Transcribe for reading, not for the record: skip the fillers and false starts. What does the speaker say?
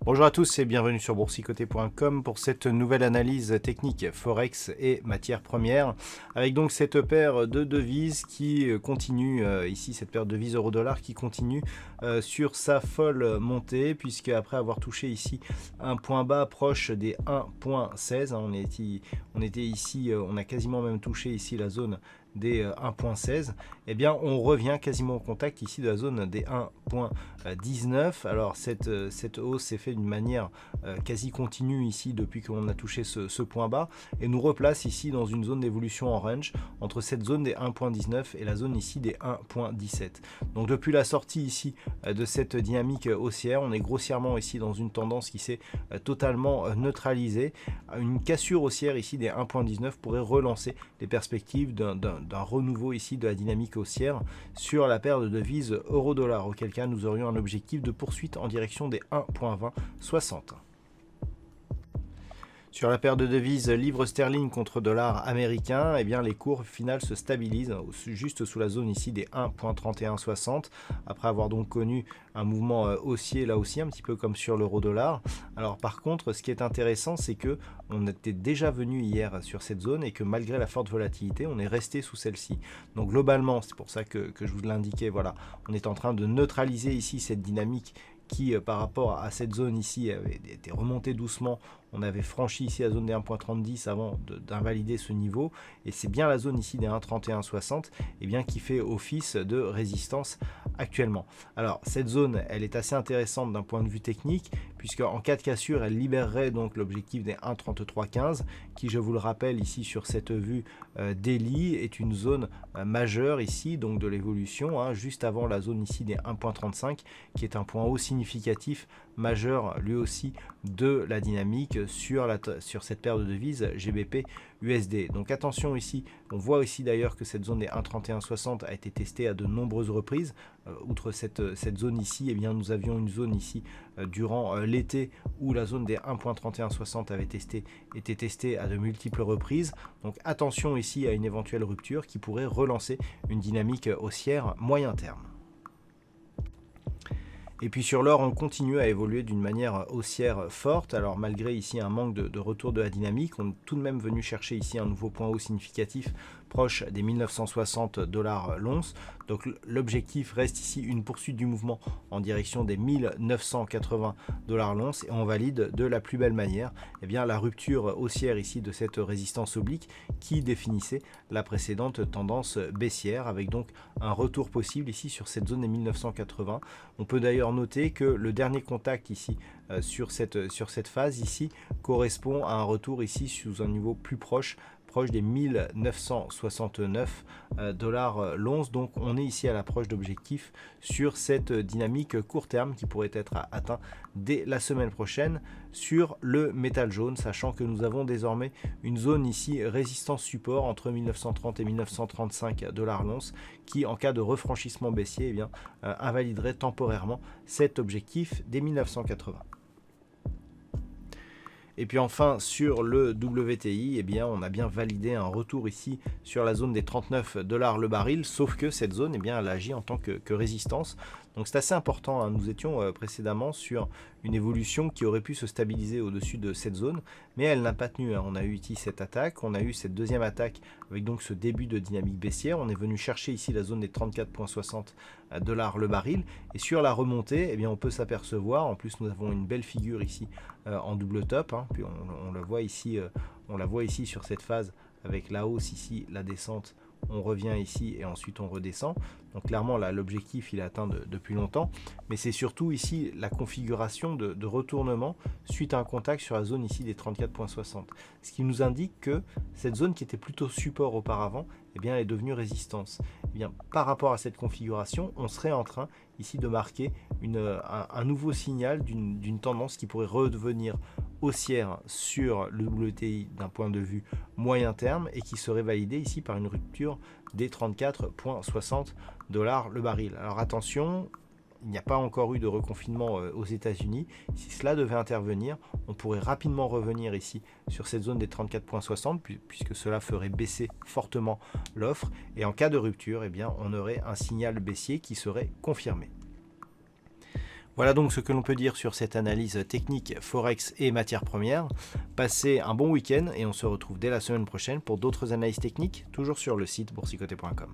Bonjour à tous et bienvenue sur boursicoté.com pour cette nouvelle analyse technique Forex et matières premières avec donc cette paire de devises qui continue ici, cette paire de devises euro-dollar qui continue sur sa folle montée, puisque après avoir touché ici un point bas proche des 1.16, on était ici, on a quasiment même touché ici la zone des 1.16, eh bien on revient quasiment au contact ici de la zone des 1.19. Alors cette hausse s'est faite d'une manière quasi continue ici depuis qu'on a touché ce point bas et nous replace ici dans une zone d'évolution en range entre cette zone des 1.19 et la zone ici des 1.17. Donc depuis la sortie ici de cette dynamique haussière, on est grossièrement ici dans une tendance qui s'est totalement neutralisée. Une cassure haussière ici des 1.19 pourrait relancer les perspectives d'un renouveau ici de la dynamique haussière sur la paire de devises euro-dollar, auquel cas nous aurions un objectif de poursuite en direction des 1.2060. Sur la paire de devises livre sterling contre dollar américain, eh bien les cours finales se stabilisent juste sous la zone ici des 1.3160 après avoir donc connu un mouvement haussier là aussi un petit peu comme sur l'euro dollar. Alors par contre, ce qui est intéressant, c'est que on était déjà venu hier sur cette zone et que malgré la forte volatilité, on est resté sous celle-ci. Donc globalement, c'est pour ça que je vous l'indiquais, voilà, on est en train de neutraliser ici cette dynamique qui par rapport à cette zone ici avait été remontée doucement. On avait franchi ici la zone des 1.30 avant d'invalider ce niveau, et c'est bien la zone ici des 1.3160 et bien qui fait office de résistance actuellement. Alors cette zone, elle est assez intéressante d'un point de vue technique, puisque en cas de cassure, elle libérerait donc l'objectif des 1.3315 qui, je vous le rappelle ici sur cette vue daily, est une zone majeure ici donc de l'évolution, juste avant la zone ici des 1.35 qui est un point haut significatif majeur lui aussi de la dynamique sur cette paire de devises GBP USD. Donc attention ici, on voit ici d'ailleurs que cette zone des 1.3160 a été testée à de nombreuses reprises. Outre cette zone ici, eh bien, nous avions une zone ici durant l'été où la zone des 1.3160 avait été testée à de multiples reprises. Donc attention ici à une éventuelle rupture qui pourrait relancer une dynamique haussière moyen terme. Et puis sur l'or, on continue à évoluer d'une manière haussière forte. Alors malgré ici un manque de retour de la dynamique, on est tout de même venu chercher ici un nouveau point haut significatif proche des 1960 $ l'once. Donc l'objectif reste ici une poursuite du mouvement en direction des 1980 $ l'once, et on valide de la plus belle manière la rupture haussière ici de cette résistance oblique qui définissait la précédente tendance baissière, avec donc un retour possible ici sur cette zone des 1980. On peut d'ailleurs noter que le dernier contact ici sur cette phase ici correspond à un retour ici sous un niveau plus proche des 1969 $ l'once. Donc on est ici à l'approche d'objectifs sur cette dynamique court terme qui pourrait être atteint dès la semaine prochaine sur le métal jaune, sachant que nous avons désormais une zone ici résistance support entre 1930 et 1935 $ l'once qui, en cas de refranchissement baissier, invaliderait temporairement cet objectif des 1980. Et puis enfin sur le WTI, on a bien validé un retour ici sur la zone des 39 $ le baril, sauf que cette zone elle agit en tant que résistance. Donc c'est assez important, nous étions précédemment sur une évolution qui aurait pu se stabiliser au-dessus de cette zone, mais elle n'a pas tenu. On a eu ici cette attaque, on a eu cette deuxième attaque avec donc ce début de dynamique baissière. On est venu chercher ici la zone des 34,60 $ le baril, et sur la remontée, on peut s'apercevoir, en plus nous avons une belle figure ici en double top, puis on la voit ici sur cette phase avec la hausse ici, la descente, on revient ici et ensuite on redescend. Donc clairement là l'objectif il est atteint depuis longtemps, mais c'est surtout ici la configuration de retournement suite à un contact sur la zone ici des 34,60, ce qui nous indique que cette zone qui était plutôt support auparavant est devenue résistance. Par rapport à cette configuration, on serait en train ici de marquer un nouveau signal d'une tendance qui pourrait redevenir haussière sur le WTI d'un point de vue moyen terme et qui serait validée ici par une rupture des 34,60 $ le baril. Alors attention, il n'y a pas encore eu de reconfinement aux États-Unis. Si cela devait intervenir, on pourrait rapidement revenir ici sur cette zone des 34,60 puisque cela ferait baisser fortement l'offre. Et en cas de rupture, eh bien, on aurait un signal baissier qui serait confirmé. Voilà donc ce que l'on peut dire sur cette analyse technique Forex et matières premières. Passez un bon week-end et on se retrouve dès la semaine prochaine pour d'autres analyses techniques, toujours sur le site boursicoté.com.